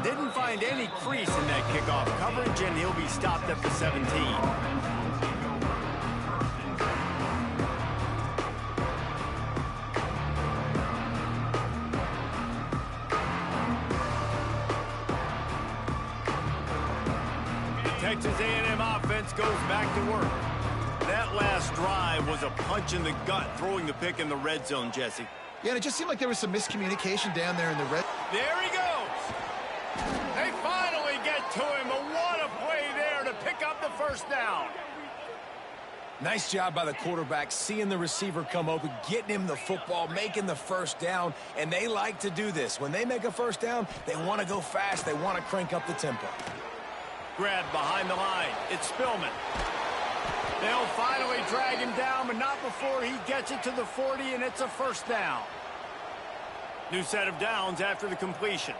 Didn't find any crease in that kickoff coverage, and he'll be stopped at the 17. Texas A&M offense goes back to work. That last drive was a punch in the gut, throwing the pick in the red zone, Jesse. Yeah, and it just seemed like there was some miscommunication down there in the red. There he goes. They finally get to him. But what a play there to pick up the 1st down. Nice job by the quarterback, seeing the receiver come open, getting him the football, making the 1st down, and they like to do this. When they make a 1st down, they want to go fast. They want to crank up the tempo. Grabbed behind the line. It's Spillman. They'll finally drag him down, but not before he gets it to the 40, and it's a 1st down. New set of downs after the completion.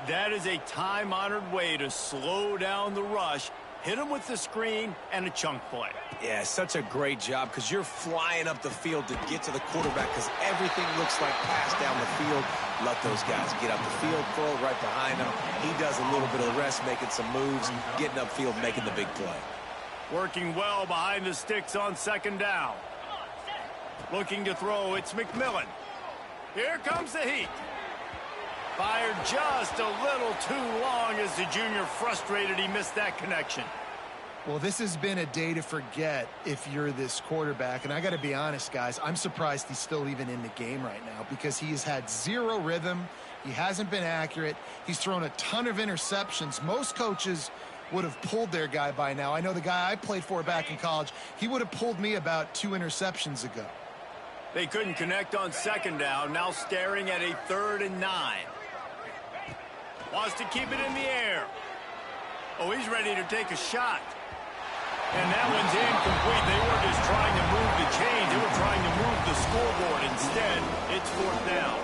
That is a time-honored way to slow down the rush, hit him with the screen, and a chunk play. Yeah, such a great job because you're flying up the field to get to the quarterback because everything looks like pass down the field. Let those guys get up the field, throw it right behind him. He does a little bit of the rest, making some moves, getting upfield, making the big play. Working well behind the sticks on 2nd down. Looking to throw, it's McMillan. Here comes the heat. Fired just a little too long as the junior frustrated he missed that connection. Well, this has been a day to forget if you're this quarterback. And I got to be honest, guys, I'm surprised he's still even in the game right now because he has had 0 rhythm. He hasn't been accurate. He's thrown a ton of interceptions. Most coaches would have pulled their guy by now. I know the guy I played for back in college, he would have pulled me about 2 interceptions ago. They couldn't connect on 2nd down, now staring at a 3rd and 9. Wants to keep it in the air. Oh, he's ready to take a shot. And that one's incomplete. They were just trying to move the chains. They were trying to move the scoreboard. Instead, it's 4th down.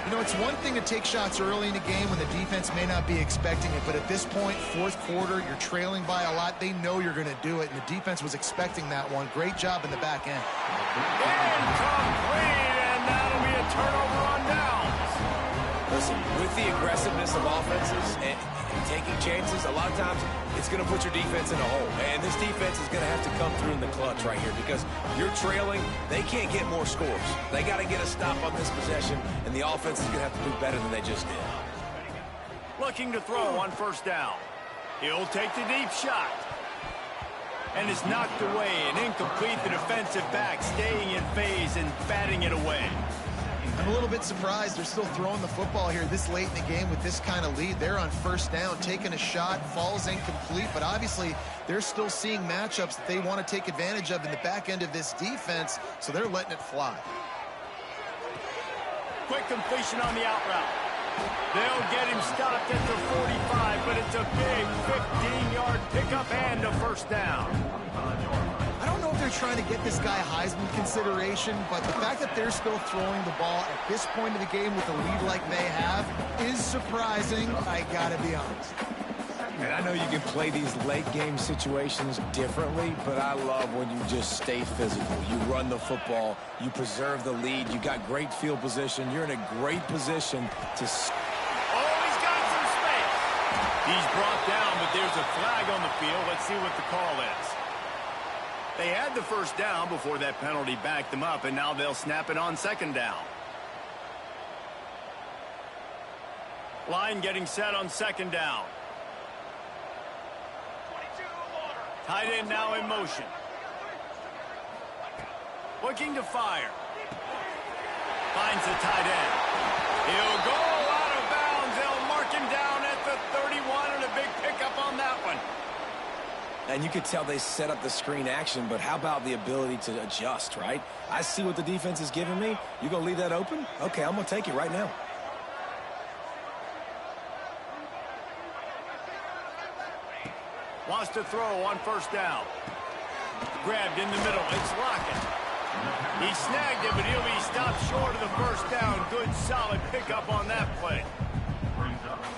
You know, it's one thing to take shots early in the game when the defense may not be expecting it, but at this point, 4th quarter, you're trailing by a lot. They know you're going to do it, and the defense was expecting that one. Great job in the back end. Incomplete, and that'll be a turnover on downs. Listen, with the aggressiveness of offenses and taking chances, a lot of times it's going to put your defense in a hole. And this defense is going to have to come through in the clutch right here because you're trailing. They can't get more scores. They got to get a stop on this possession, and the offense is going to have to do better than they just did. Looking to throw on first down. He'll take the deep shot. And it's knocked away and incomplete. The defensive back staying in phase and batting it away. I'm a little bit surprised they're still throwing the football here this late in the game with this kind of lead. They're on first down, taking a shot, falls incomplete, but obviously they're still seeing matchups that they want to take advantage of in the back end of this defense, so they're letting it fly. Quick completion on the out route. They'll get him stopped at the 45, but it's a big 15-yard pickup and a first down. I don't know if they're trying to get this guy Heisman consideration, but the fact that they're still throwing the ball at this point of the game with a lead like they have is surprising, I gotta be honest. And I know you can play these late game situations differently, but I love when you just stay physical. You run the football, you preserve the lead, you got great field position, you're in a great position to... Oh, he's got some space. He's brought down, but there's a flag on the field. Let's see what the call is. They had the first down before that penalty backed them up, and now they'll snap it on second down. Line getting set on second down. Tight end now in motion. Looking to fire. Finds the tight end. He'll go out of bounds. They'll mark him down at the 31, and a big pickup on that one. And you could tell they set up the screen action, but how about the ability to adjust, right? I see what the defense is giving me. You gonna leave that open? Okay, I'm gonna take it right now. Wants to throw on first down. Grabbed in the middle. It's Lockett. He snagged it, but he'll be stopped short of the first down. Good, solid pickup on that play.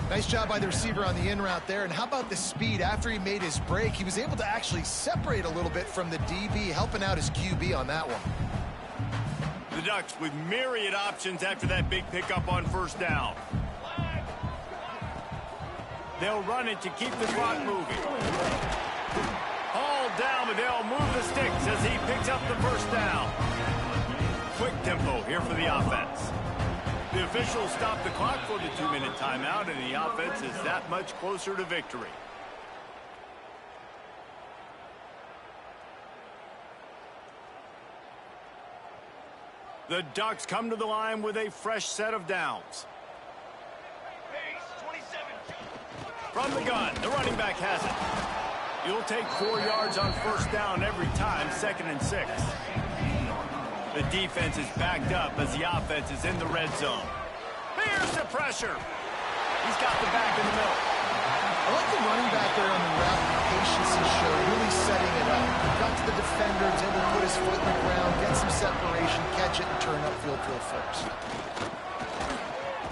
Nice job by the receiver on the in route there. And how about the speed? After he made his break, he was able to actually separate a little bit from the DB, helping out his QB on that one. The Ducks with myriad options after that big pickup on first down. They'll run it to keep the clock moving. Hauled down, but they'll move the sticks as he picks up the first down. Quick tempo here for the offense. The officials stop the clock for the 2-minute timeout, and the offense is that much closer to victory. The Ducks come to the line with a fresh set of downs. From the gun, the running back has it. You'll take 4 yards on first down every time, 2nd and 6. The defense is backed up as the offense is in the red zone. Here's the pressure. He's got the back in the middle. I like the running back there on the route, the patience he showed, really setting it up. Got to the defender, was able to put his foot in the ground, get some separation, catch it, and turn upfield field first.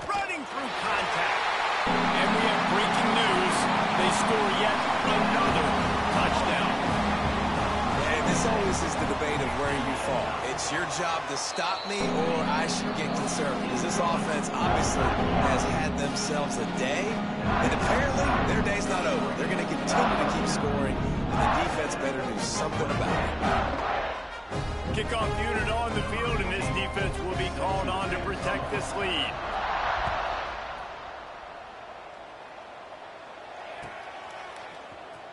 Running through contact. And we have breaking news. They score yet another touchdown. And this always is the debate of where you fall. It's your job to stop me, or I should get concerned. Because this offense obviously has had themselves a day. And apparently, their day's not over. They're going to continue to keep scoring. And the defense better do something about it. Kickoff unit on the field, and this defense will be called on to protect this lead.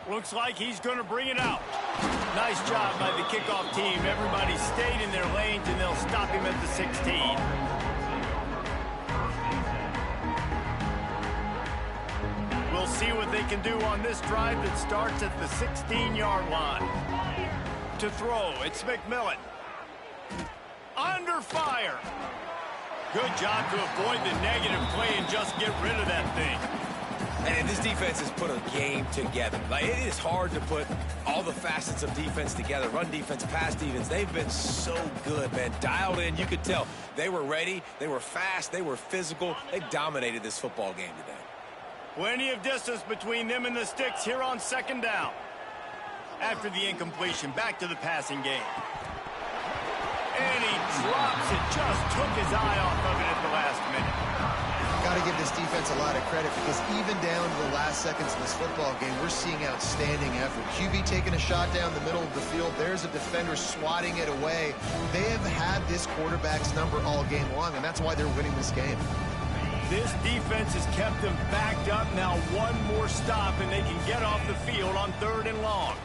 Looks like he's going to bring it out. Nice job by the kickoff team. Everybody stayed in their lanes, and they'll stop him at the 16. We'll see what they can do on this drive that starts at the 16-yard line. To throw, it's McMillan. Under fire. Good job to avoid the negative play and just get rid of that thing. And this defense has put a game together. Like, it is hard to put all the facets of defense together. Run defense, pass defense. They've been so good, man. Dialed in. You could tell they were ready. They were fast. They were physical. They dominated this football game today. Plenty of distance between them and the sticks here on second down. After the incompletion, back to the passing game. And he drops it. Just took his eye off of it at the last minute. Got to to give this defense a lot of credit because even down to the last seconds of this football game, we're seeing outstanding effort. QB taking a shot down the middle of the field. There's a defender swatting it away. They have had this quarterback's number all game long, and that's why they're winning this game. This defense has kept them backed up. Now one more stop, and they can get off the field on 3rd and long.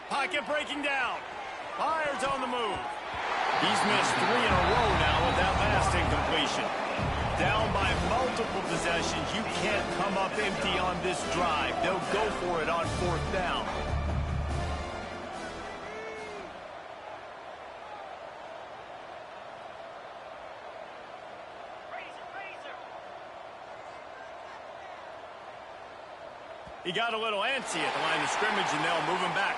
Pocket breaking down. Byers on the move. He's missed 3 in a row now with that last incompletion. Down by multiple possessions. You can't come up empty on this drive. They'll go for it on 4th down. He got a little antsy at the line of scrimmage, and they'll move him back.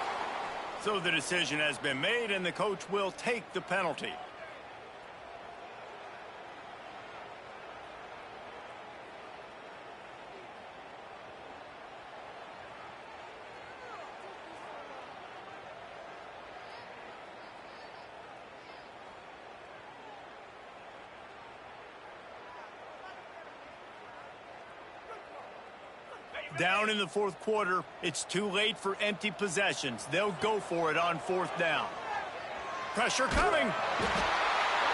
So the decision has been made, and the coach will take the penalty. Down in the 4th quarter, it's too late for empty possessions. They'll go for it on 4th down. Pressure coming.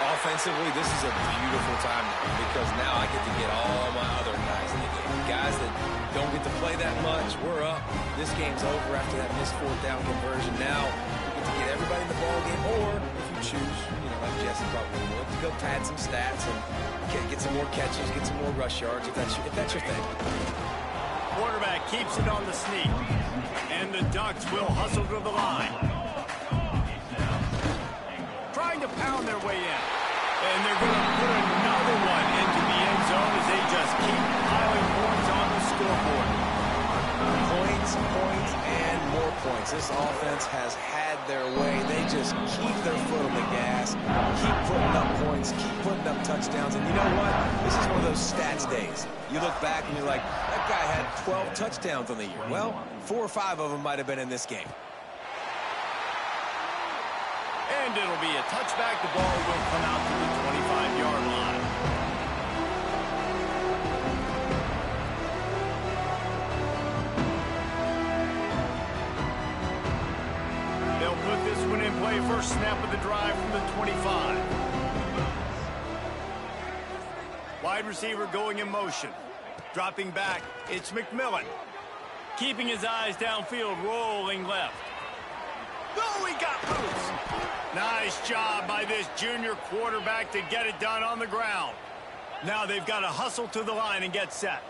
Offensively, this is a beautiful time because now I get to get all my other guys. Guys that don't get to play that much, we're up. This game's over after that missed 4th down conversion. Now we get to get everybody in the ball game, or if you choose, like Jesse probably would, to go pad some stats and get some more catches, get some more rush yards if that's your thing. Quarterback keeps it on the sneak. And the Ducks will hustle to the line. Trying to pound their way in. And they're going to put another one into the end zone as they just keep piling points on the scoreboard. Points, and more points. This offense has had their way. They just keep their foot on the gas, keep putting up points, keep putting up touchdowns. And you know what? This is one of those stats days. You look back and you're like, that guy had 12 touchdowns on the year. Well, 4 or 5 of them might have been in this game. And it'll be a touchback. The ball will come out to the 25-yard line. They'll put this one in play. First snap of the drive from the 25. Wide receiver going in motion. Dropping back, it's McMillan. Keeping his eyes downfield, rolling left. Oh, he got loose. Nice job by this junior quarterback to get it done on the ground. Now they've got to hustle to the line and get set.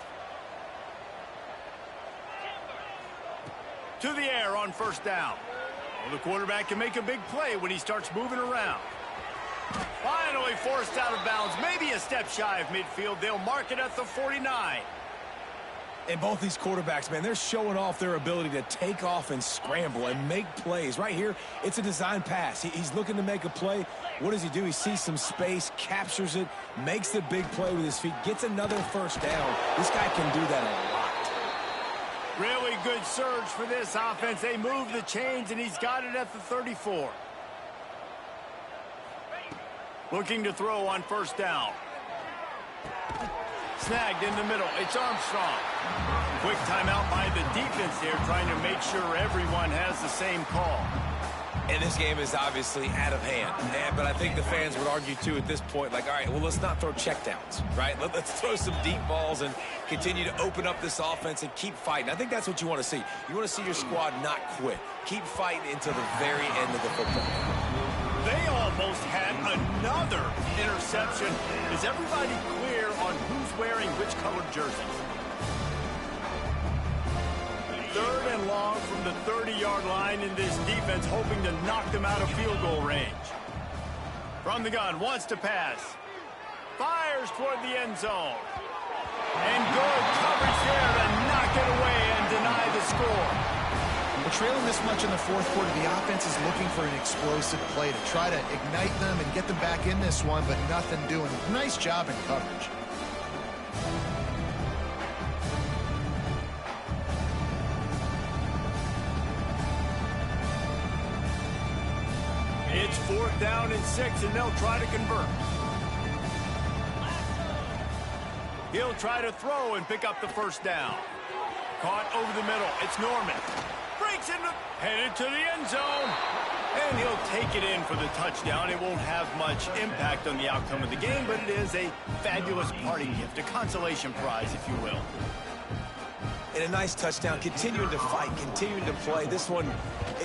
To the air on 1st down. Well, the quarterback can make a big play when he starts moving around. Finally forced out of bounds, maybe a step shy of midfield. They'll mark it at the 49. And both these quarterbacks, man, they're showing off their ability to take off and scramble and make plays. Right here, it's a design pass. He's looking to make a play. What does he do? He sees some space, captures it, makes the big play with his feet, gets another 1st down. This guy can do that a lot. Really good surge for this offense. They move the chains, and he's got it at the 34. Looking to throw on 1st down. Snagged in the middle. It's Armstrong. Quick timeout by the defense here, trying to make sure everyone has the same call. And this game is obviously out of hand. But I think the fans would argue, too, at this point, like, all right, well, let's not throw checkdowns, right? Let's throw some deep balls and continue to open up this offense and keep fighting. I think that's what you want to see. You want to see your squad not quit. Keep fighting until the very end of the football game. They almost had another interception. Is everybody clear on who's wearing which colored jerseys? 3rd and long from the 30-yard line, in this defense hoping to knock them out of field goal range. From the gun, wants to pass. Fires toward the end zone. And good coverage there to knock it away and deny the score. We're trailing this much in the 4th quarter. The offense is looking for an explosive play to try to ignite them and get them back in this one, but nothing doing. Nice job in coverage. It's 4th down and 6, and they'll try to convert. He'll try to throw and pick up the first down. Caught over the middle. It's Norman. Breaks into, headed to the end zone. And he'll take it in for the touchdown. It won't have much impact on the outcome of the game, but it is a fabulous parting gift, a consolation prize, if you will. And a nice touchdown, continuing to fight, continuing to play. This one,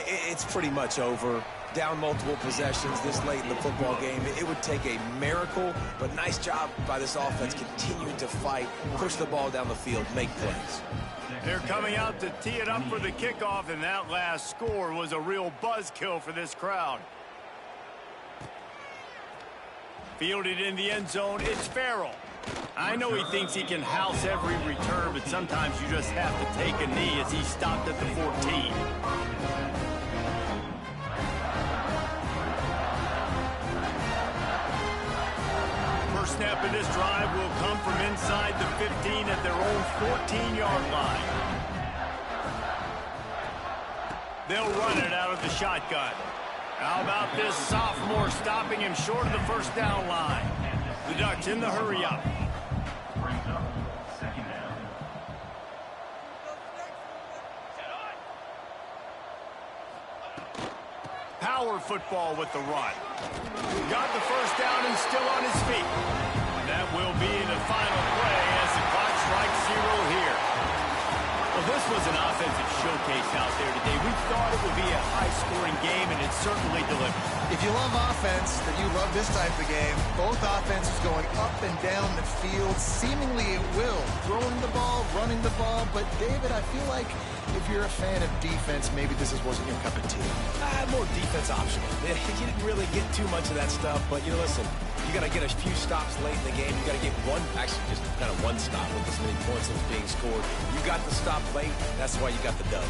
it's pretty much over. Down multiple possessions this late in the football game. It would take a miracle, but nice job by this offense continuing to fight, push the ball down the field, make plays. They're coming out to tee it up for the kickoff, and that last score was a real buzzkill for this crowd. Fielded in the end zone, it's Farrell. I know he thinks he can house every return, but sometimes you just have to take a knee as he stopped at the 14. First snap of this drive will come from inside the 15 at their own 14-yard line. They'll run it out of the shotgun. How about this sophomore stopping him short of the first down line? The Ducks in the hurry up. Brings up second down. Power football with the run. Got the first down and still on his feet. That will be the final play as the clock strikes 0 here. Well, this was an offensive showcase out there today. We thought it would be a high-scoring game, and it certainly delivered. If you love offense, then you love this type of game. Both offenses going up and down the field, seemingly at will. Throwing the ball, running the ball. But, David, I feel like if you're a fan of defense, maybe this wasn't your cup of tea. More defense optional. You didn't really get too much of that stuff, but, listen, you got to get a few stops late in the game. You got to get actually just kind of one stop with this many points that was being scored. You got the stop late. That's why you got the dub.